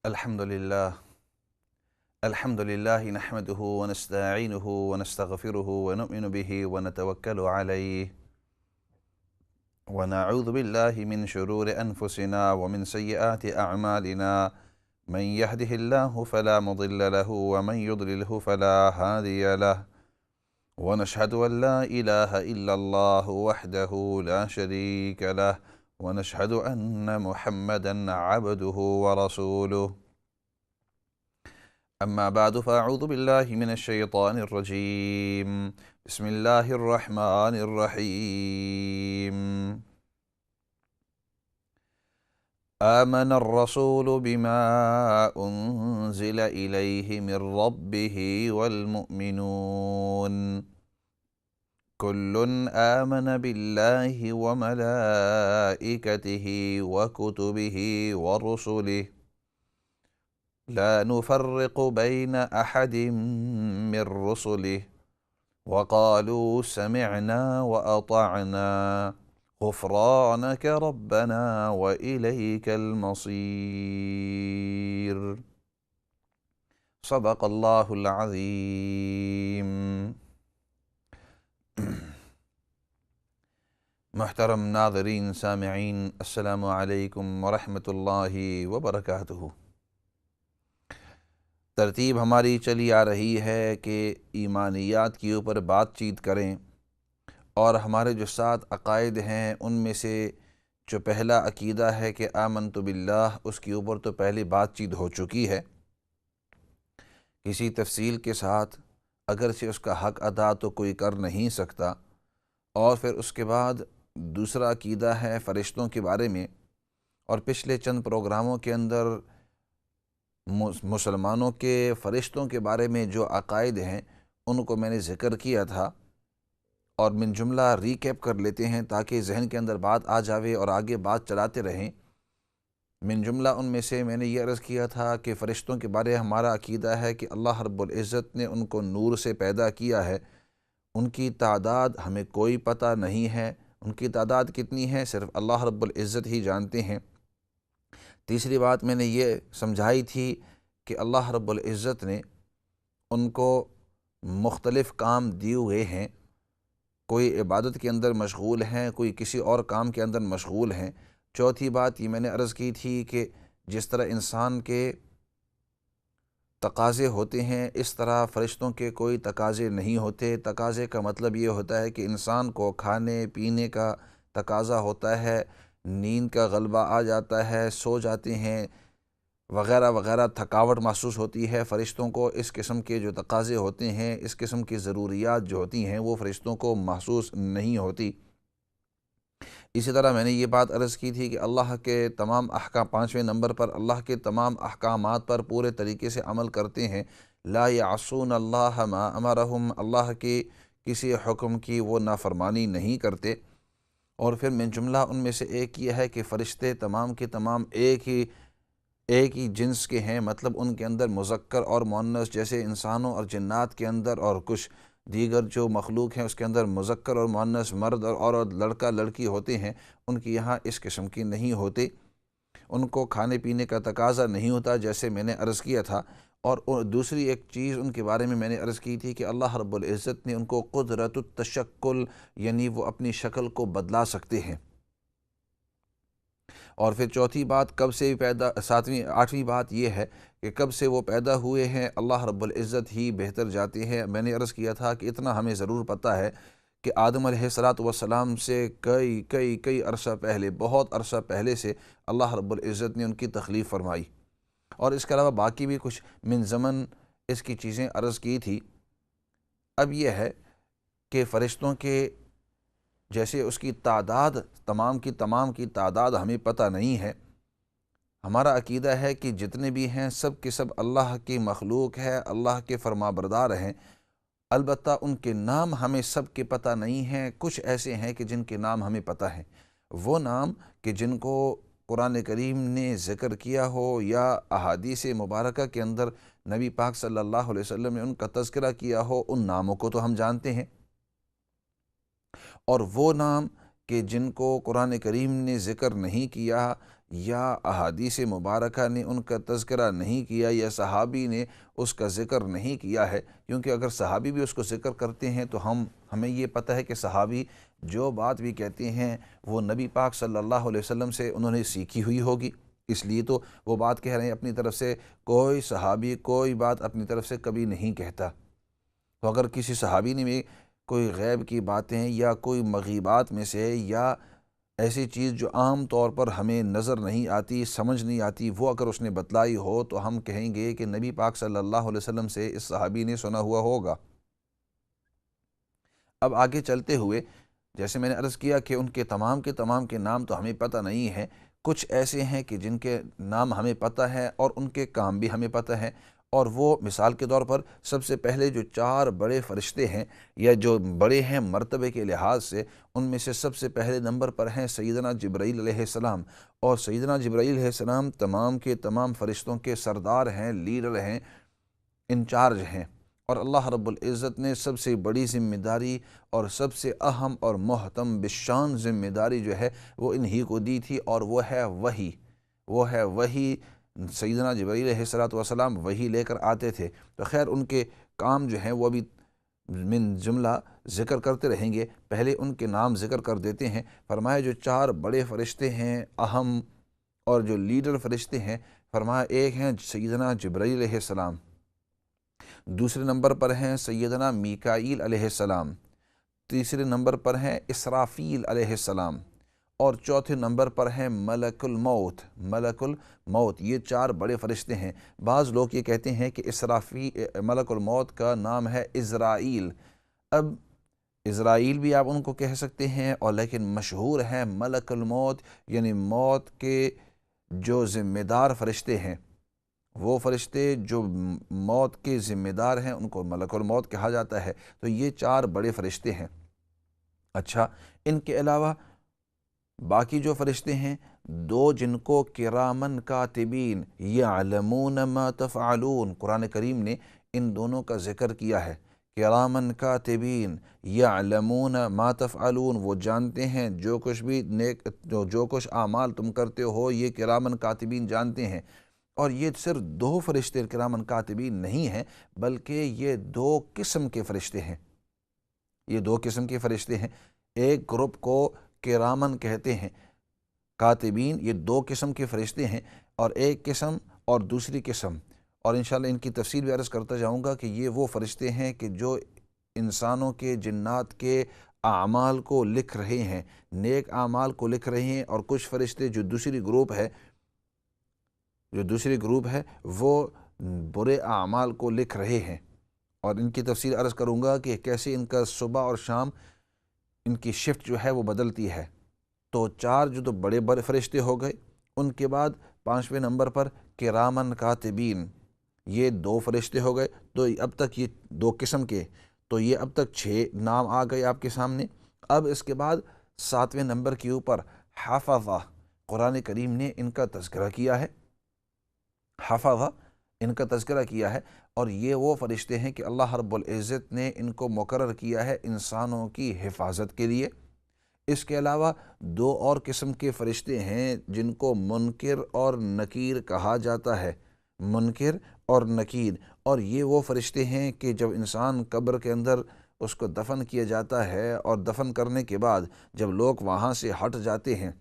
الحمد لله نحمده ونستعينه ونستغفره ونؤمن به ونتوكل عليه ونعوذ بالله من شرور أنفسنا ومن سيئات أعمالنا من يهده الله فلا مضل له ومن يضلله فلا هادي له ونشهد أن لا إله إلا الله وحده لا شريك له ونشهد أن محمدًا عبده ورسوله أما بعد فأعوذ بالله من الشيطان الرجيم بسم الله الرحمن الرحيم آمن الرسول بما أنزل إليه من ربه والمؤمنون كل آمن بالله وملائكته وكتبه ورسله لا نفرق بين أحد من رسله وقالوا سمعنا وأطعنا غفرانك ربنا وإليك المصير صدق الله العظيم۔ محترم ناظرین سامعین، السلام علیکم ورحمۃ اللہ وبرکاتہ۔ ترتیب ہماری چلی آ رہی ہے کہ ایمانیات کے اوپر بات چیت کریں، اور ہمارے جو 7 عقائد ہیں ان میں سے جو پہلا عقیدہ ہے کہ آمنت باللہ، اس کے اوپر تو پہلے بات چیت ہو چکی ہے کسی تفصیل کے ساتھ، اگرچہ اس کا حق ادا تو کوئی کر نہیں سکتا۔ اور پھر اس کے بعد دوسرا عقیدہ ہے فرشتوں کے بارے میں، اور پچھلے چند پروگراموں کے اندر مسلمانوں کے فرشتوں کے بارے میں جو عقائد ہیں ان کو میں نے ذکر کیا تھا، اور من جملہ ریکیپ کر لیتے ہیں تاکہ ذہن کے اندر بات آ جاوے اور آگے بات چلاتے رہیں۔ من جملہ ان میں سے میں نے یہ عرض کیا تھا کہ فرشتوں کے بارے ہمارا عقیدہ ہے کہ اللہ رب العزت نے ان کو نور سے پیدا کیا ہے، ان کی تعداد ہمیں کوئی پتہ نہیں ہے، ان کی تعداد کتنی ہے صرف اللہ رب العزت ہی جانتے ہیں۔ تیسری بات میں نے یہ سمجھائی تھی کہ اللہ رب العزت نے ان کو مختلف کام دیے ہوئے ہیں، کوئی عبادت کے اندر مشغول ہیں، کوئی کسی اور کام کے اندر مشغول ہیں۔ چوتھی بات یہ میں نے عرض کی تھی کہ جس طرح انسان کے تقاضے ہوتے ہیں اس طرح فرشتوں کے کوئی تقاضے نہیں ہوتے۔ تقاضے کا مطلب یہ ہوتا ہے کہ انسان کو کھانے پینے کا تقاضا ہوتا ہے، نیند کا غلبہ آ جاتا ہے، سو جاتے ہیں وغیرہ وغیرہ، تھکاوٹ محسوس ہوتی ہے۔ فرشتوں کو اس قسم کے جو تقاضے ہوتے ہیں، اس قسم کی ضروریات جو ہوتی ہیں وہ فرشتوں کو محسوس نہیں ہوتی۔ اسی طرح میں نے یہ بات عرض کی تھی کہ اللہ کے تمام احکام، 5ویں نمبر پر اللہ کے تمام احکامات پر پورے طریقے سے عمل کرتے ہیں۔ لا یعصون اللہ ما امرہم، اللہ کے کسی حکم کی وہ نافرمانی نہیں کرتے۔ اور پھر من جملہ ان میں سے ایک یہ ہے کہ فرشتے تمام کے تمام ایک ہی جنس کے ہیں، مطلب ان کے اندر مذکر اور مؤنث، جیسے انسانوں اور جنات کے اندر اور کچھ دیگر جو مخلوق ہیں اس کے اندر مذکر اور مؤنث، مرد اور عورت، لڑکا لڑکی ہوتے ہیں، ان کی یہاں اس قسم کی نہیں ہوتے۔ ان کو کھانے پینے کا تقاضا نہیں ہوتا جیسے میں نے عرض کیا تھا۔ اور دوسری ایک چیز ان کے بارے میں نے عرض کی تھی کہ اللہ رب العزت نے ان کو قدرت التشکل، یعنی وہ اپنی شکل کو بدلا سکتے ہیں۔ اور پھر چوتھی بات کب سے پیدا، 8ویں بات یہ ہے کہ کب سے وہ پیدا ہوئے ہیں اللہ رب العزت ہی بہتر جاتے ہیں۔ میں نے عرض کیا تھا کہ اتنا ہمیں ضرور پتہ ہے کہ آدم علیہ السلام سے کئی عرصہ پہلے، بہت عرصہ پہلے سے اللہ رب العزت نے ان کی تخلیق فرمائی، اور اس کے علاوہ باقی بھی کچھ من زمن اس کی چیزیں عرض کی تھی۔ اب یہ ہے کہ فرشتوں کے جیسے اس کی تعداد، تمام کی تعداد ہمیں پتہ نہیں ہے۔ ہمارا عقیدہ ہے کہ جتنے بھی ہیں سب کے سب اللہ کی مخلوق ہے، اللہ کے فرما بردار ہیں، البتہ ان کے نام ہمیں سب کے پتہ نہیں ہیں۔ کچھ ایسے ہیں کہ جن کے نام ہمیں پتہ ہیں، وہ نام کہ جن کو قرآن کریم نے ذکر کیا ہو یا احادیث مبارکہ کے اندر نبی پاک صلی اللہ علیہ وسلم نے ان کا تذکرہ کیا ہو، ان ناموں کو تو ہم جانتے ہیں۔ اور وہ نام کہ جن کو قرآن کریم نے ذکر نہیں کیا یا احادیث مبارکہ نے ان کا تذکرہ نہیں کیا یا صحابی نے اس کا ذکر نہیں کیا ہے، کیونکہ اگر صحابی بھی اس کو ذکر کرتے ہیں تو ہمیں یہ پتہ ہے کہ صحابی جو بات بھی کہتے ہیں وہ نبی پاک صلی اللہ علیہ وسلم سے انہوں نے سیکھی ہوئی ہوگی، اس لیے تو وہ بات کہہ رہے ہیں اپنی طرف سے۔ کوئی صحابی کوئی بات اپنی طرف سے کبھی نہیں کہتا، تو اگر کسی صحابی نے بھی کوئی غیب کی باتیں یا کوئی مغیبات میں سے یا ایسی چیز جو عام طور پر ہمیں نظر نہیں آتی، سمجھ نہیں آتی، وہ اگر اس نے بتلائی ہو تو ہم کہیں گے کہ نبی پاک صلی اللہ علیہ وسلم سے اس صحابی نے سنا ہوا ہوگا۔ اب آگے چلتے ہوئے جیسے میں نے عرض کیا کہ ان کے تمام کے نام تو ہمیں پتہ نہیں ہیں، کچھ ایسے ہیں کہ جن کے نام ہمیں پتہ ہے اور ان کے کام بھی ہمیں پتہ ہے، اور وہ مثال کے طور پر سب سے پہلے جو 4 بڑے فرشتے ہیں یا جو بڑے ہیں مرتبے کے لحاظ سے، ان میں سے سب سے پہلے نمبر پر ہیں سیدنا جبرائیل علیہ السلام، اور سیدنا جبرائیل علیہ السلام تمام کے تمام فرشتوں کے سردار ہیں، لیڈر ہیں، انچارج ہیں، اور اللہ رب العزت نے سب سے بڑی ذمہ داری اور سب سے اہم اور محتم بالشان ذمہ داری جو ہے وہ انہی کو دی تھی، اور وہ ہے وحی۔ سیدنا جبرائیل علیہ السلام وحی لے کر آتے تھے، تو خیر ان کے کام جو ہیں وہ بھی من جملہ ذکر کرتے رہیں گے، پہلے ان کے نام ذکر کر دیتے ہیں۔ فرمایا جو 4 بڑے فرشتے ہیں اہم اور جو لیڈر فرشتے ہیں، فرمایا ایک ہیں سیدنا جبرائیل علیہ السلام، دوسرے نمبر پر ہیں سیدنا میکائیل علیہ السلام، تیسرے نمبر پر ہیں اسرافیل علیہ السلام، اور چوتھے نمبر پر ہیں ملک الموت۔ یہ 4 بڑے فرشتے ہیں۔ بعض لوگ یہ کہتے ہیں کہ ملک الموت کا نام ہے عزرائیل۔ اب عزرائیل بھی آپ ان کو کہہ سکتے ہیں، اور لیکن مشہور ہے ملک الموت، یعنی موت کے جو ذمہ دار فرشتے ہیں، وہ فرشتے جو موت کے ذمہ دار ہیں ان کو ملک الموت کہا جاتا ہے۔ تو یہ 4 بڑے فرشتے ہیں۔ اچھا، ان کے علاوہ باقی جو فرشتے ہیں 2 جن کو کرامن کاتبین یعلمون ما تفعلون، قرآن کریم نے ان دونوں کا ذکر کیا ہے۔ کرامن کاتبین یعلمون ما تفعلون، وہ جانتے ہیں جو کچھ بھی نیک جو کچھ اعمال تم کرتے ہو یہ کرامن کاتبین جانتے ہیں۔ اور یہ صرف 2 فرشتے کرامن کاتبین نہیں ہیں، بلکہ یہ 2 قسم کے فرشتے ہیں۔ یہ 2 قسم کے فرشتے ہیں۔ ایک گروپ کو کرامن کہتے ہیں کاتبین، یہ 2 قسم کے فرشتے ہیں، اور ایک قسم اور دوسری قسم، اور انشاءاللہ ان کی تفصیل بھی عرض کرتا جاؤں گا کہ یہ وہ فرشتے ہیں کہ جو انسانوں کے جنات کے اعمال کو لکھ رہے ہیں، نیک اعمال کو لکھ رہے ہیں، اور کچھ فرشتے جو دوسری گروپ ہے وہ برے اعمال کو لکھ رہے ہیں، اور ان کی تفصیل عرض کروں گا کہ کیسے ان کا صبح اور شام ان کی شفٹ جو ہے وہ بدلتی ہے۔ تو 4 جو تو بڑے بڑے فرشتے ہو گئے، ان کے بعد 5ویں نمبر پر کرامن کاتبین، یہ 2 فرشتے ہو گئے۔ تو اب تک یہ 2 قسم کے، تو یہ اب تک 6 نام آ گئے آپ کے سامنے۔ اب اس کے بعد 7ویں نمبر کے اوپر حفظہ، قرآن کریم نے ان کا تذکرہ کیا ہے، حفظہ ان کا تذکرہ کیا ہے، اور یہ وہ فرشتے ہیں کہ اللہ رب العزت نے ان کو مقرر کیا ہے انسانوں کی حفاظت کے لیے۔ اس کے علاوہ 2 اور قسم کے فرشتے ہیں جن کو منکر اور نکیر کہا جاتا ہے، منکر اور نکیر، اور یہ وہ فرشتے ہیں کہ جب انسان قبر کے اندر اس کو دفن کیا جاتا ہے، اور دفن کرنے کے بعد جب لوگ وہاں سے ہٹ جاتے ہیں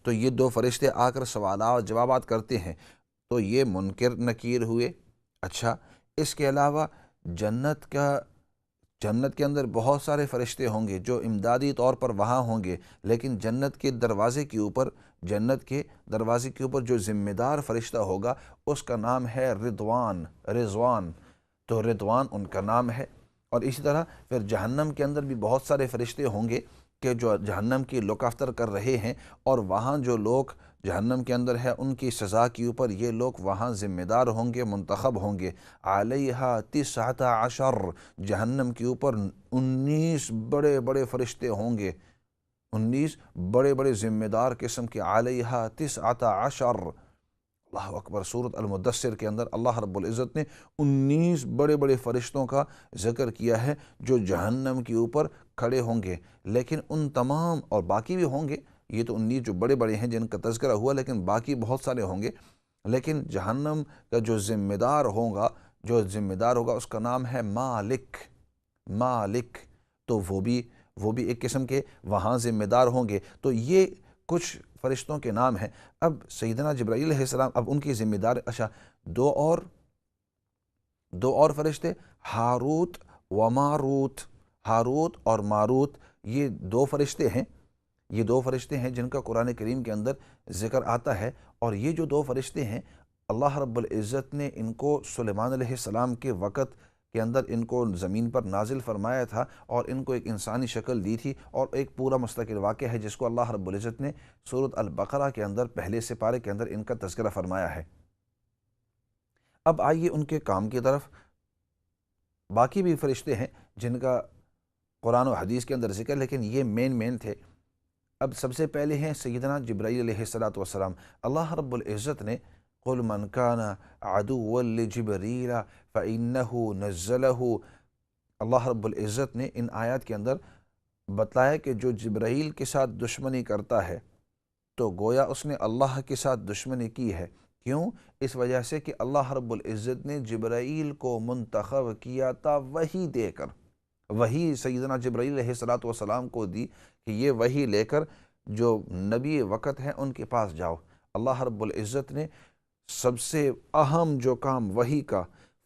تو یہ 2 فرشتے آ کر سوالات اور جوابات کرتے ہیں، تو یہ منکر نکیر ہوئے۔ اچھا، اس کے علاوہ جنت کے اندر بہت سارے فرشتے ہوں گے جو امدادی طور پر وہاں ہوں گے، لیکن جنت کے دروازے کے اوپر جو ذمہ دار فرشتہ ہوگا اس کا نام ہے رضوان، تو رضوان ان کا نام ہے۔ اور اسی طرح پھر جہنم کے اندر بھی بہت سارے فرشتے ہوں گے کہ جو جہنم کی لک آفتر کر رہے ہیں، اور وہاں جو لوگ جہنم کے اندر ہے ان کی سزا کے اوپر یہ لوگ وہاں ذمہ دار ہوں گے، منتخب ہوں گے۔ علیہا 19، جہنم کے اوپر 19 بڑے بڑے فرشتے ہوں گے، 19 بڑے بڑے ذمہ دار قسم کے، علیہا 19۔ اللہ اکبر، سورۃ المدثر کے اندر اللہ رب العزت نے 19 بڑے بڑے فرشتوں کا ذکر کیا ہے جو جہنم کے اوپر کھڑے ہوں گے، لیکن ان تمام، اور باقی بھی ہوں گے یہ تو 19 جو بڑے بڑے ہیں جن کا تذکرہ ہوا، لیکن باقی بہت سارے ہوں گے۔ لیکن جہنم کا جو ذمہ دار ہوگا اس کا نام ہے مالک۔ مالک تو وہ بھی ایک قسم کے وہاں ذمہ دار ہوں گے۔ تو یہ کچھ فرشتوں کے نام ہیں۔ اب سیدنا جبرائیل علیہ السلام، اب ان کی ذمہ دار، اچھا دو اور فرشتے، ہاروت و ماروت۔ ہاروت اور ماروت یہ دو فرشتے ہیں جن کا قرآن کریم کے اندر ذکر آتا ہے۔ اور یہ جو دو فرشتے ہیں، اللہ رب العزت نے ان کو سلیمان علیہ السلام کے وقت کے اندر ان کو زمین پر نازل فرمایا تھا، اور ان کو ایک انسانی شکل دی تھی، اور ایک پورا مستقل واقعہ ہے جس کو اللہ رب العزت نے سورۃ البقرہ کے اندر پہلے سپارے کے اندر ان کا تذکرہ فرمایا ہے۔ اب آئیے ان کے کام کی طرف۔ باقی بھی فرشتے ہیں جن کا قرآن و حدیث کے اندر ذکر، لیکن یہ مین تھے۔ اب سب سے پہلے ہیں سیدنا جبرائیل علیہ السلام۔ اللہ رب العزت نے قُلْ مَنْ كَانَ عَدُوًّا لِجِبْرِيلَ فَإِنَّهُ نَزَّلَهُ۔ اللہ رب العزت نے ان آیات کے اندر بتلایا کہ جو جبرائیل کے ساتھ دشمنی کرتا ہے تو گویا اس نے اللہ کے ساتھ دشمنی کی ہے۔ کیوں؟ اس وجہ سے کہ اللہ رب العزت نے جبرائیل کو منتخب کیا تھا وحی دے کر۔ وحی سیدنا جبرائیل علیہ السلام کو دی کہ یہ وحی لے کر جو نبی وقت ہیں ان کے پاس جاؤ۔ اللہ رب العزت نے سب سے اہم جو کام وحی کا،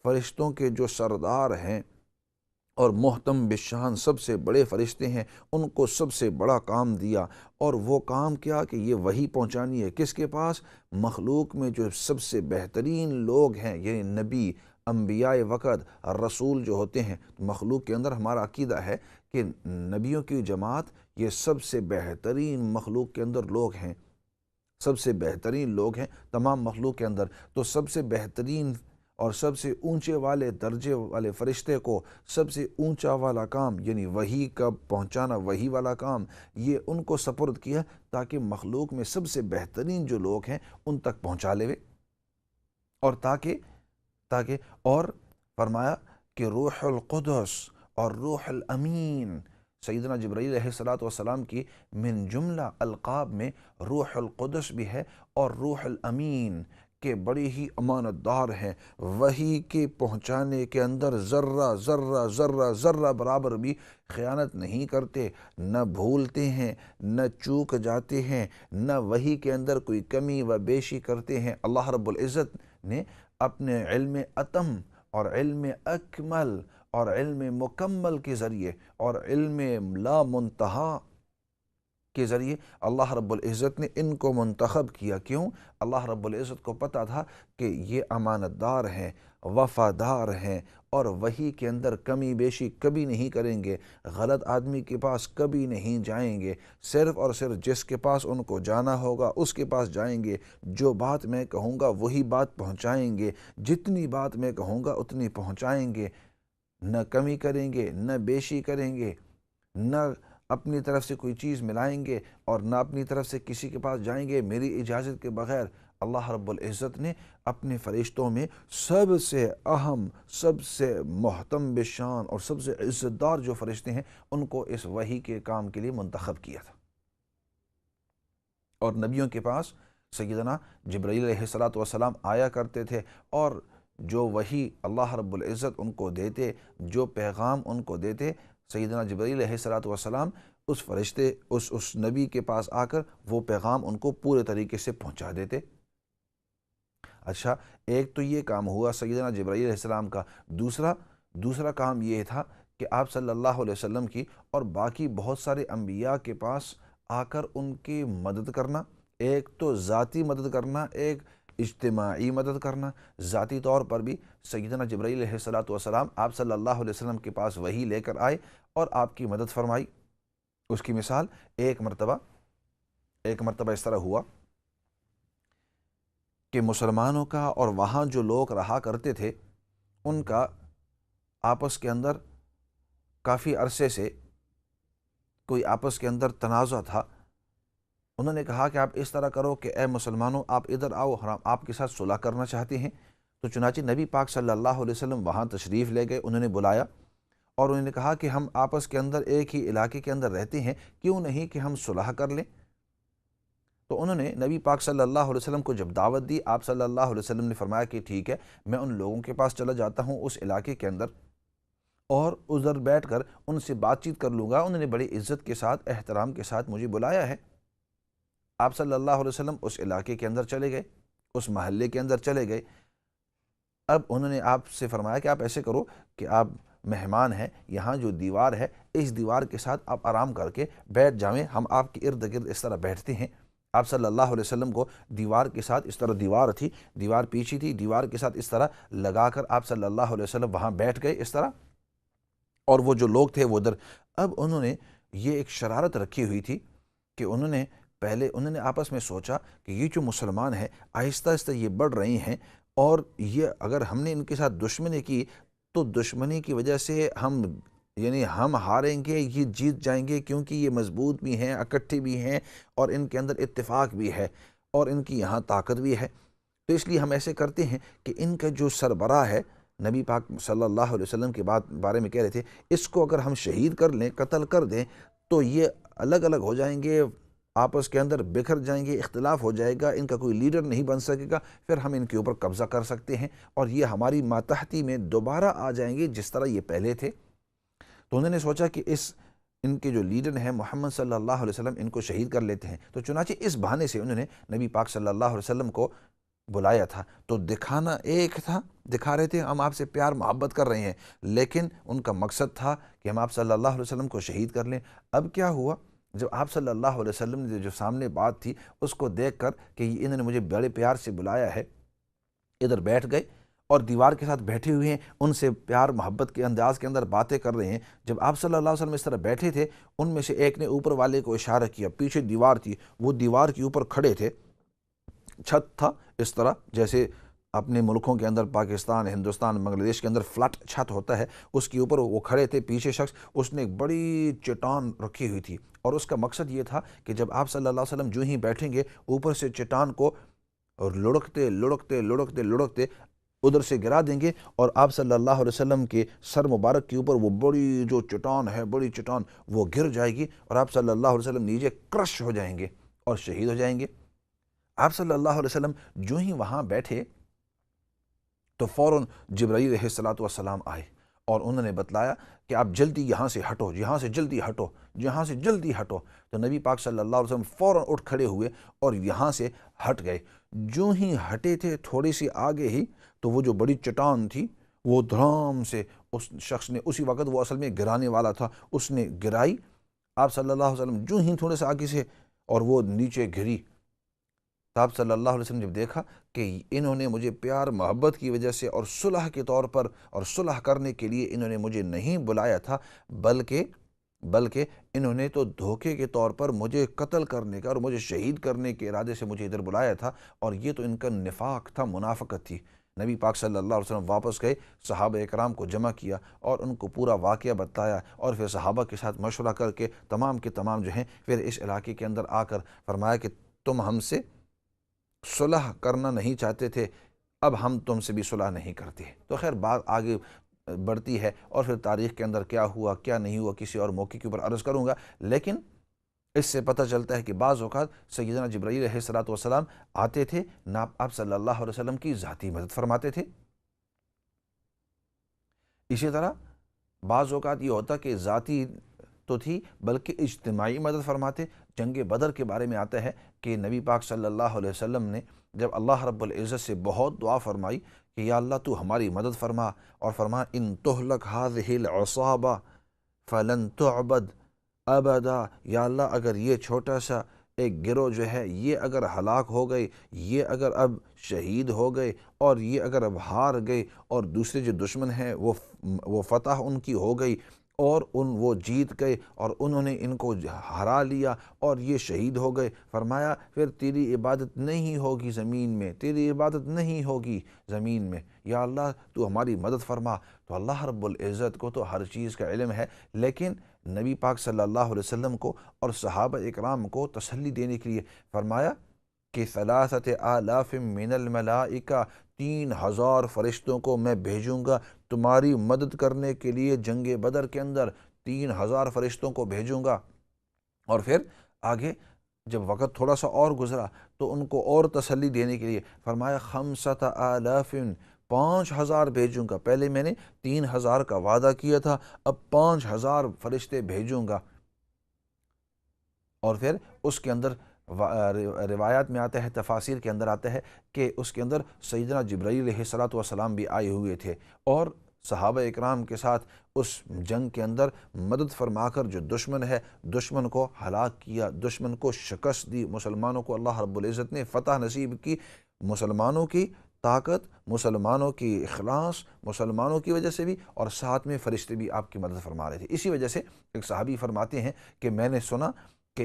فرشتوں کے جو سردار ہیں اور محتم بشان سب سے بڑے فرشتے ہیں، ان کو سب سے بڑا کام دیا۔ اور وہ کام کیا کہ یہ وحی پہنچانی ہے کس کے پاس؟ مخلوق میں جو سب سے بہترین لوگ ہیں، یعنی نبی، انبیاء وقت، رسول جو ہوتے ہیں۔ مخلوق کے اندر ہمارا عقیدہ ہے کہ نبیوں کی جماعت یہ سب سے بہترین مخلوق کے اندر لوگ ہیں، سب سے بہترین لوگ ہیں تمام مخلوق کے اندر۔ تو سب سے بہترین اور سب سے اونچے والے درجے والے فرشتے کو سب سے اونچا والا کام، یعنی وحی کا پہنچانا، وحی والا کام، یہ ان کو سپرد کیا تاکہ مخلوق میں سب سے بہترین جو لوگ ہیں ان تک پہنچا لے، اور تاکہ اور فرمایا کہ روح القدس اور روح الامین، سیدنا جبرائیل علیہ السلام کی من جملہ القاب میں روح القدس بھی ہے اور روح الامین کہ بڑی ہی امانت دار ہیں، وحی کے پہنچانے کے اندر ذرہ برابر بھی خیانت نہیں کرتے، نہ بھولتے ہیں، نہ چوک جاتے ہیں، نہ وحی کے اندر کوئی کمی و بیشی کرتے ہیں۔ اللہ رب العزت نے اپنے علم اتم اور علم اکمل اور علم مکمل کے ذریعے اور علم لا منتہا کے ذریعے اللہ رب العزت نے ان کو منتخب کیا۔ کیوں؟ اللہ رب العزت کو پتہ تھا کہ یہ امانت دار ہیں، وفادار ہیں، اور وحی کے اندر کمی بیشی کبھی نہیں کریں گے، غلط آدمی کے پاس کبھی نہیں جائیں گے، صرف اور صرف جس کے پاس ان کو جانا ہوگا اس کے پاس جائیں گے، جو بات میں کہوں گا وہی بات پہنچائیں گے، جتنی بات میں کہوں گا اتنی پہنچائیں گے، نہ کمی کریں گے، نہ بیشی کریں گے، نہ اپنی طرف سے کوئی چیز ملائیں گے، اور نہ اپنی طرف سے کسی کے پاس جائیں گے میری اجازت کے بغیر۔ اللہ رب العزت نے اپنے فرشتوں میں سب سے اہم، سب سے محتم بشان اور سب سے عزت دار جو فرشتے ہیں ان کو اس وحی کے کام کے لیے منتخب کیا تھا۔ اور نبیوں کے پاس سیدنا جبرائیل علیہ السلام آیا کرتے تھے، اور جو وحی اللہ رب العزت ان کو دیتے، جو پیغام ان کو دیتے، سیدنا جبرائیل علیہ السلام اس فرشتے اس نبی کے پاس آ کر وہ پیغام ان کو پورے طریقے سے پہنچا دیتے۔ اچھا، ایک تو یہ کام ہوا سیدنا جبرائیل علیہ السلام کا۔ دوسرا کام یہ تھا کہ آپ صلی اللہ علیہ وسلم کی اور باقی بہت سارے انبیاء کے پاس آ کر ان کی مدد کرنا، ایک تو ذاتی مدد کرنا، ایک اجتماعی مدد کرنا۔ ذاتی طور پر بھی سیدنا جبرائیل علیہ السلام آپ صلی اللہ علیہ وسلم کے پاس وحی لے کر آئے اور آپ کی مدد فرمائی۔ اس کی مثال ایک مرتبہ اس طرح ہوا کہ مسلمانوں کا اور وہاں جو لوگ رہا کرتے تھے ان کا آپس کے اندر کافی عرصے سے کوئی آپس کے اندر تنازع تھا۔ انہوں نے کہا کہ آپ اس طرح کرو کہ اے مسلمانوں آپ ادھر آؤ، ہم آپ کے ساتھ صلح کرنا چاہتے ہیں۔ تو چنانچہ نبی پاک صلی اللہ علیہ وسلم وہاں تشریف لے گئے، انہوں نے بلایا اور انہوں نے کہا کہ ہم آپس کے اندر ایک ہی علاقے کے اندر رہتے ہیں، کیوں نہیں کہ ہم صلح کر لیں۔ تو انہوں نے نبی پاک صلی اللہ علیہ وسلم کو جب دعوت دی، آپ صلی اللہ علیہ وسلم نے فرمایا کہ ٹھیک ہے، میں ان لوگوں کے پاس چلا جاتا ہوں اس علاقے کے اندر اور ادھر بیٹھ کر ان سے بات چیت کر لوں گا۔ انہوں نے بڑی عزت کے ساتھ، احترام کے ساتھ مجھے بلایا ہے۔ آپ صلی اللہ علیہ وسلم اس علاقے کے اندر چلے گئے، اس محلے کے اندر چلے گئے۔ اب انہوں نے آپ سے فرمایا کہ آپ ایسے کرو کہ آپ مہمان ہیں، یہاں جو دیوار ہے اس دیوار کے ساتھ آپ آرام کر کے بیٹھ جائیں، ہم آپ کے ارد گرد اس طرح بیٹھتے ہیں۔ آپ صلی اللہ علیہ وسلم کو دیوار کے ساتھ، اس طرح دیوار تھی، دیوار پیچھے تھی، دیوار کے ساتھ اس طرح لگا کر آپ صلی اللہ علیہ وسلم وہاں بیٹھ گئے اس طرح، اور وہ جو لوگ تھے وہ ادھر۔ اب انہوں نے یہ ایک شرارت رکھی ہوئی تھی کہ انہوں نے آپس میں سوچا کہ یہ جو مسلمان ہیں آہستہ آہستہ یہ بڑھ رہے ہیں، اور یہ اگر ہم نے ان کے ساتھ دشمنی کی تو دشمنی کی وجہ سے ہم ہاریں گے، یہ جیت جائیں گے، کیونکہ یہ مضبوط بھی ہیں، اکٹھے بھی ہیں، اور ان کے اندر اتفاق بھی ہے، اور ان کی یہاں طاقت بھی ہے۔ تو اس لیے ہم ایسے کرتے ہیں کہ ان کا جو سربراہ ہے، نبی پاک صلی اللہ علیہ وسلم کے بارے میں کہہ رہے تھے، اس کو اگر ہم شہید کر لیں، قتل کر دیں، تو یہ الگ الگ ہو جائیں گے، آپس کے اندر بکھر جائیں گے، اختلاف ہو جائے گا، ان کا کوئی لیڈر نہیں بن سکے گا، پھر ہم ان کے اوپر قبضہ کر سکتے ہیں اور یہ ہماری ماتحتی میں دوبارہ آ جائیں گے جس طرح یہ پہلے تھے۔ تو انہوں نے سوچا کہ ان کے جو لیڈر ہیں محمد صلی اللہ علیہ وسلم، ان کو شہید کر لیتے ہیں۔ تو چنانچہ اس بہانے سے انہوں نے نبی پاک صلی اللہ علیہ وسلم کو بلایا تھا۔ تو دکھانا ایک تھا، دکھا رہے تھے ہم آپ سے پیار محبت کر رہے ہیں، لیکن ان کا مقصد تھا کہ ہم آپ صلی اللہ علیہ وسلم کو شہید کر لیں۔ اب کیا ہوا، جب آپ صلی اللہ علیہ وسلم نے جو سامنے بات تھی اس کو دیکھ کر کہ انہوں نے مجھے بڑے پیار سے بلایا ہے، ادھر بیٹھ گئے اور دیوار کے ساتھ بیٹھے ہوئے ہیں، ان سے پیار محبت کے انداز کے اندر باتیں کر رہے ہیں۔ جب آپ صلی اللہ علیہ وسلم اس طرح بیٹھے تھے، ان میں سے ایک نے اوپر والے کو اشارہ کیا، پیچھے دیوار تھی، وہ دیوار کے اوپر کھڑے تھے، چھت تھا اس طرح جیسے اپنے ملکوں کے اندر پاکستان، ہندوستان، بنگلہ دیش کے اندر فلٹ چھت ہوتا ہے، اس کے اوپر وہ کھڑے تھے۔ پیچھے شخص، اس نے ایک بڑی چٹان رکھی ہوئی تھی، اور اس کا مقصد یہ تھا کہ جب آپ صلی اللہ علیہ وسلم جو ہی بیٹھیں گے، اوپر سے چٹان کو لڑکتے لڑکتے لڑکتے لڑکتے ادھر سے گرا دیں گے، اور آپ صلی اللہ علیہ وسلم کے سر مبارک کے اوپر وہ بڑی جو چٹان ہے، بڑی چٹان وہ گر جائے گی، اور آپ صلی اللہ علیہ وسلم نیچے کرش ہو جائیں گے اور شہید ہو جائیں گے۔ آپ صلی اللہ علیہ وسلم جو ہی وہاں بیٹھے تو فوراً جبرائیل علیہ الصلوۃ والسلام آئے، اور انہوں نے بتلایا کہ آپ جلدی یہاں سے ہٹو، یہاں سے جلدی ہٹو، یہاں سے جلدی ہٹو۔ تو نبی پاک صلی اللہ علیہ وسلم فوراً اٹھ کھڑے ہوئے اور یہاں سے ہٹ گئے۔ جو ہی ہٹے تھے تھوڑی سی آگے ہی، تو وہ جو بڑی چٹان تھی وہ دھڑام سے اس شخص نے، اسی وقت وہ اصل میں گرانے والا تھا، اس نے گرائی۔ آپ صلی اللہ علیہ وسلم جو ہی تھوڑے سے آگے سے اور وہ نیچے گری، تو آپ صلی اللہ علیہ وسلم جب دیکھا کہ انہوں نے مجھے پیار محبت کی وجہ سے اور صلح کے طور پر اور صلح کرنے کے لیے انہوں نے مجھے نہیں بلایا تھا، بلکہ انہوں نے تو دھوکے کے طور پر مجھے قتل کرنے کا اور مجھے شہید کرنے کے ارادے سے مجھے ادھر بلایا تھا، اور یہ تو ان کا نفاق تھا، منافقت تھی۔ نبی پاک صلی اللہ علیہ وسلم واپس گئے، صحابہ اکرام کو جمع کیا اور ان کو پورا واقعہ بتایا، اور پھر صحابہ کے ساتھ مشورہ کر کے تمام کے تمام جو ہیں پھر اس علاقے کے اندر آ کر فرمایا کہ تم ہم سے صلح کرنا نہیں چاہتے تھے، اب ہم تم سے بھی صلح نہیں کرتے۔ تو خیر بات آگے بڑھتی ہے، اور پھر تاریخ کے اندر کیا ہوا کیا نہیں ہوا کسی اور موقع کے اوپر عرض کروں گا، لیکن اس سے پتہ چلتا ہے کہ بعض اوقات سیدنا جبرائیل علیہ الصلوۃ والسلام آتے تھے، نہ آپ صلی اللہ علیہ وسلم کی ذاتی مدد فرماتے تھے۔ اسی طرح بعض اوقات یہ ہوتا کہ ذاتی تو تھی بلکہ اجتماعی مدد فرماتے۔ جنگ بدر کے بارے میں آتا ہے کہ نبی پاک صلی اللہ علیہ وسلم نے جب اللہ رب العزت سے بہت دعا فرمائی کہ یا اللہ تو ہماری مدد فرما، اور فرما ان تہلک هذه العصابہ فلن تعبد ابدا، یا اللہ اگر یہ چھوٹا سا ایک گروہ جو ہے یہ اگر ہلاک ہو گئے، یہ اگر اب شہید ہو گئے، اور یہ اگر اب ہار گئے، اور دوسرے جو دشمن ہیں وہ فتح ان کی ہو گئی، اور وہ جیت گئے اور انہوں نے ان کو ہرا لیا اور یہ شہید ہو گئے، فرمایا پھر تیری عبادت نہیں ہوگی زمین میں، تیری عبادت نہیں ہوگی زمین میں، یا اللہ تو ہماری مدد فرما۔ تو اللہ رب العزت کو تو ہر چیز کا علم ہے، لیکن نبی پاک صلی اللہ علیہ وسلم کو اور صحابہ اکرام کو تسلی دینے کے لیے فرمایا کہ 3,000 من الملائکہ، 3,000 فرشتوں کو میں بھیجوں گا تمہاری مدد کرنے کے لیے جنگ بدر کے اندر، 3,000 فرشتوں کو بھیجوں گا۔ اور پھر آگے جب وقت تھوڑا سا اور گزرا تو ان کو اور تسلی دینے کے لیے فرمایا 5,000 5,000 بھیجوں گا، پہلے میں نے 3,000 کا وعدہ کیا تھا، اب 5,000 فرشتے بھیجوں گا۔ اور پھر اس کے اندر روایات میں آتا ہے، تفاسیر کے اندر آتا ہے کہ اس کے اندر سیدنا جبرائیل علیہ السلام بھی آئے ہوئے تھے، اور صحابہ اکرام کے ساتھ اس جنگ کے اندر مدد فرما کر جو دشمن ہے، دشمن کو ہلاک کیا، دشمن کو شکست دی، مسلمانوں کو اللہ رب العزت نے فتح نصیب کی۔ مسلمانوں کی طاقت، مسلمانوں کی اخلاص، مسلمانوں کی وجہ سے بھی، اور ساتھ میں فرشتے بھی آپ کی مدد فرما رہے تھے۔ اسی وجہ سے ایک صحابی فرماتے ہیں کہ میں نے سنا کہ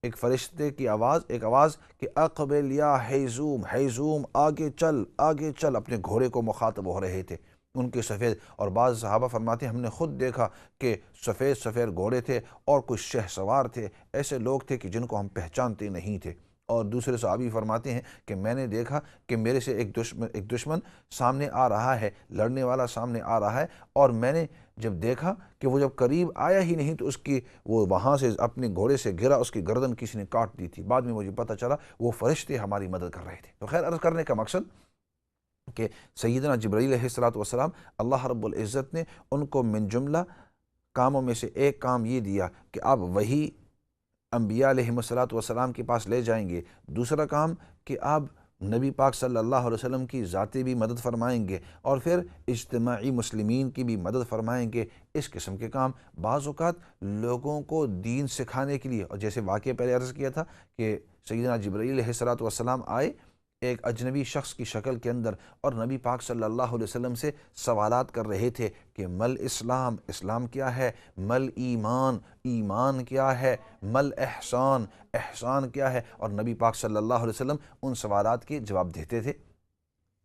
ایک فرشتے کی آواز، ایک آواز کہ اقبل یا حیزوم، حیزوم آگے چل، آگے چل، اپنے گھوڑے کو مخاطب ہو رہے تھے ان کے سفید۔ اور بعض صحابہ فرماتے ہیں ہم نے خود دیکھا کہ سفید سفید گھوڑے تھے اور کچھ شہ سوار تھے، ایسے لوگ تھے کہ جن کو ہم پہچانتے نہیں تھے۔ اور دوسرے صحابی فرماتے ہیں کہ میں نے دیکھا کہ میرے سے ایک دشمن سامنے آ رہا ہے، لڑنے والا سامنے آ رہا ہے، اور میں نے جب دیکھا کہ وہ جب قریب آیا ہی نہیں تو اس کی وہ وہاں سے اپنے گھوڑے سے گرا، اس کی گردن کسی نے کاٹ دی تھی۔ بعد میں مجھے پتہ چلا وہ فرشتے ہماری مدد کر رہے تھے۔ تو خیر، عرض کرنے کا مقصد کہ سیدنا جبرائیل علیہ السلام، اللہ رب العزت نے ان کو من جملہ کاموں میں سے ایک کام یہ دیا کہ آپ وہی انبیاء علیہ السلام کے پاس لے جائیں گے۔ دوسرا کام کہ آپ نبی پاک صلی اللہ علیہ وسلم کی ذاتی بھی مدد فرمائیں گے، اور پھر اجتماعی مسلمین کی بھی مدد فرمائیں گے۔ اس قسم کے کام بعض اوقات لوگوں کو دین سکھانے کے لیے، اور جیسے واقعہ پہلے عرض کیا تھا کہ سیدنا جبرائیل علیہ السلام آئے ایک اجنبی شخص کی شکل کے اندر، اور نبی پاک صلی اللہ علیہ وسلم سے سوالات کر رہے تھے کہ مل اسلام، اسلام کیا ہے، مل ایمان، ایمان کیا ہے، مل احسان، احسان کیا ہے، اور نبی پاک صلی اللہ علیہ وسلم ان سوالات کے جواب دیتے تھے۔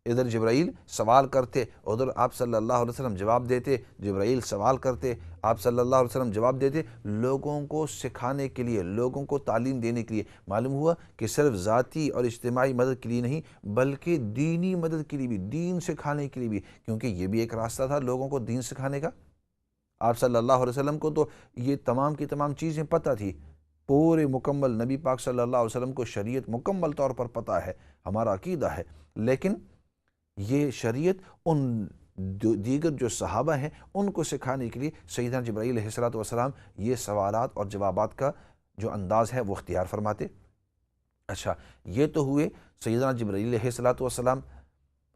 ادھر جبرائیل سوال کرتے، ادھر آپ صلی اللہ علیہ وسلم جواب دیتے، جبرائیل سوال کرتے، آپ صلی اللہ علیہ وسلم جواب دیتے، لوگوں کو سکھانے کے لیے، لوگوں کو تعلیم دینے کے لیے۔ معلوم ہوا کہ صرف ذاتی اور اجتماعی مدد کے لیے نہیں بلکہ دینی مدد کے لیے بھی، دین سکھانے کے لیے بھی، کیونکہ یہ بھی ایک راستہ تھا لوگوں کو دین سکھانے کا۔ آپ صلی اللہ علیہ وسلم کو تو یہ تمام کی تمام چیزیں پتہ تھی، پورے مکمل نبی پاک صلی اللہ علیہ وسلم کو شریعت مکمل طور پر پتہ ہے، ہمارا عقیدہ ہے، لیکن یہ شریعت ان دیگر جو صحابہ ہیں ان کو سکھانے کے لیے سیدنا جبرائیل علیہ السلام یہ سوالات اور جوابات کا جو انداز ہے وہ اختیار فرماتے۔ اچھا، یہ تو ہوئے سیدنا جبرائیل علیہ السلام،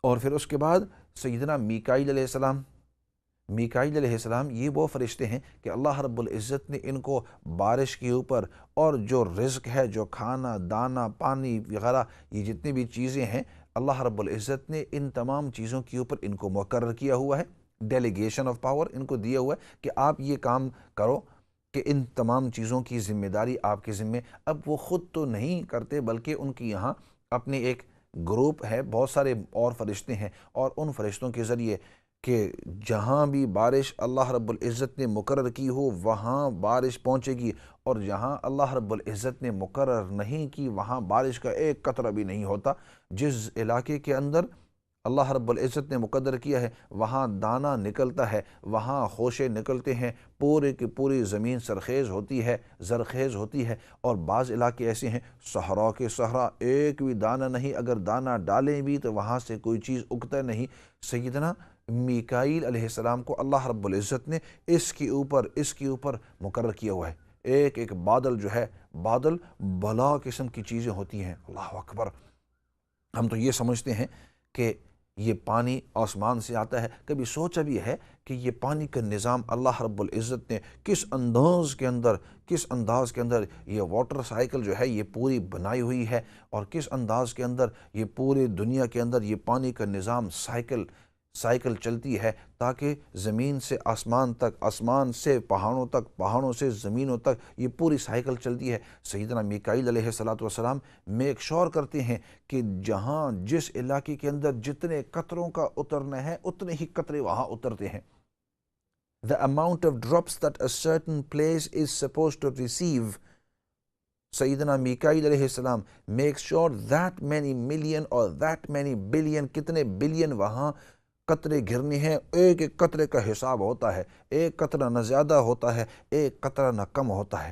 اور پھر اس کے بعد سیدنا میکائیل علیہ السلام۔ میکائیل علیہ السلام یہ وہ فرشتے ہیں کہ اللہ رب العزت نے ان کو بارش کے اوپر، اور جو رزق ہے، جو کھانا دانا پانی وغیرہ، یہ جتنی بھی چیزیں ہیں، اللہ رب العزت نے ان تمام چیزوں کے اوپر ان کو مقرر کیا ہوا ہے، ڈیلیگیشن آف پاور ان کو دیا ہوا ہے کہ آپ یہ کام کرو، کہ ان تمام چیزوں کی ذمہ داری آپ کے ذمے۔ اب وہ خود تو نہیں کرتے بلکہ ان کی یہاں اپنے ایک گروپ ہے، بہت سارے اور فرشتے ہیں، اور ان فرشتوں کے ذریعے کہ جہاں بھی بارش اللہ رب العزت نے مقرر کی ہو وہاں بارش پہنچے گی، اور جہاں اللہ رب العزت نے مقرر نہیں کی وہاں بارش کا ایک قطرہ بھی نہیں ہوتا۔ جس علاقے کے اندر اللہ رب العزت نے مقرر کیا ہے وہاں دانہ نکلتا ہے، وہاں خوشے نکلتے ہیں، پورے کی پوری زمین سرخیز ہوتی ہے، زرخیز ہوتی ہے۔ اور بعض علاقے ایسے ہیں صحرا کے صحرا، ایک بھی دانہ نہیں، اگر دانہ ڈالیں بھی تو وہاں سے کوئی چیز اگتا نہیں۔ سیدنا میکائیل علیہ السلام کو اللہ رب العزت نے اس کے اوپر مقرر کیا ہوا ہے۔ ایک ایک بادل جو ہے، بادل بلا قسم کی چیزیں ہوتی ہیں، اللہ اکبر۔ ہم تو یہ سمجھتے ہیں کہ یہ پانی آسمان سے آتا ہے، کبھی سوچا بھی ہے کہ یہ پانی کا نظام اللہ رب العزت نے کس انداز کے اندر یہ واٹر سائیکل جو ہے یہ پوری بنائی ہوئی ہے، اور کس انداز کے اندر یہ پورے دنیا کے اندر یہ پانی کا نظام سائیکل چلتی ہے، تاکہ زمین سے آسمان تک، آسمان سے پہاڑوں تک، پہاڑوں سے زمینوں تک یہ پوری سائیکل چلتی ہے۔ سیدنا میکائیل علیہ السلام میک شور کرتے ہیں کہ جہاں جس علاقے کے اندر جتنے قطروں کا اترنا ہے اتنے ہی قطرے وہاں اترتے ہیں۔ The amount of drops that a certain place is supposed to receive، سیدنا میکائیل علیہ السلام make sure that many million or that many billion، کتنے بلین وہاں قطرے گرنے ہیں، ایک ایک قطرے کا حساب ہوتا ہے، ایک قطرہ نہ زیادہ ہوتا ہے، ایک قطرہ نہ کم ہوتا ہے۔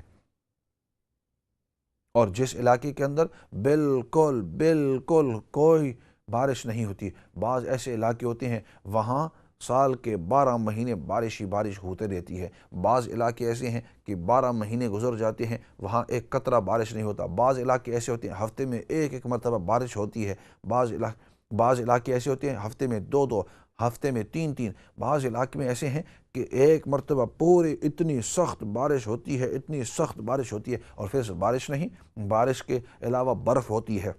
اور جس علاقے کے اندر بالکل بالکل کوئی بارش نہیں ہوتی، بعض ایسے علاقے ہوتے ہیں وہاں سال کے 12 مہینے بارش ہی بارش ہوتے رہتی ہے، بعض علاقے ایسے ہیں کہ 12 مہینے گزر جاتے ہیں وہاں ایک قطرہ بارش نہیں ہوتا، بعض علاقے ایسے ہوتے ہیں ہفتے میں ایک مرتبہ بارش ہوتی ہے، بعض علاقے ایسے ہوتے ہیں ہفتے میں دو دو، ہفتے میں تین تین، بعض علاقے میں ایسے ہیں کہ ایک مرتبہ پوری اتنی سخت بارش ہوتی ہے، اتنی سخت بارش ہوتی ہے، اور پھر بارش نہیں، بارش کے علاوہ برف ہوتی ہے،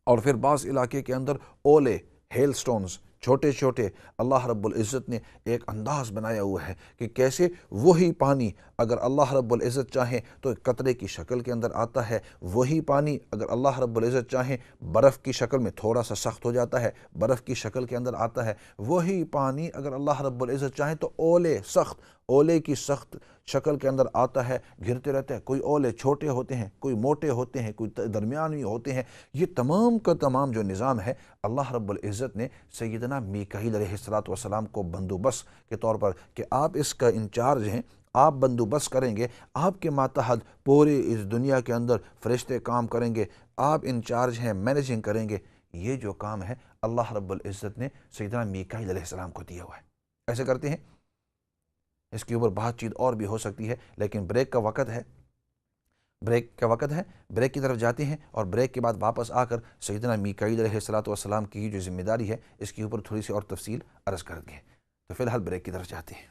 اور پھر بعض علاقے کے اندر اولے، ہیل سٹونز، چھوٹے چھوٹے۔ اللہ رب العزت نے ایک انداز بنایا ہوا ہے کہ کیسے وہی پانی اگر اللہ رب العزت چاہیں تو ایک قطرے کی شکل کے اندر آتا ہے، وہی پانی اگر اللہ رب العزت چاہیں برف کی شکل میں تھوڑا سا سخت ہو جاتا ہے، برف کی شکل کے اندر آتا ہے، وہی پانی اگر اللہ رب العزت چاہیں تو اولے کی سخت شکل کے اندر آتا ہے، گرتے رہتے ہیں۔ کوئی اولے چھوٹے ہوتے ہیں، کوئی موٹے ہوتے ہیں، کوئی درمیانی ہوتے ہیں۔ یہ تمام کا تمام جو نظام ہے اللہ رب العزت نے سیدنا میکائیل علیہ السلام کو بندوبست کے طور پر کہ آپ اس کا انچارج ہیں، آپ بندوبست کریں گے، آپ کے ماتحت پوری اس دنیا کے اندر فرشتے کام کریں گے، آپ انچارج ہیں، مینیجنگ کریں گے، یہ جو کام ہے اللہ رب العزت نے سیدنا میکائیل علیہ السلام کو دیا ہوا ہے۔ ایسے کرتے ہیں۔ اس کے اوپر بات چیت اور بھی ہو سکتی ہے، لیکن بریک کا وقت ہے، بریک کی طرف جاتے ہیں، اور بریک کے بعد واپس آ کر سیدنا میکائیل علیہ السلام کی جو ذمہ داری ہے اس کے اوپر تھوڑی سی اور تفصیل عرض کر دیں۔ تو فی الحال بریک کی طرف جاتے ہیں۔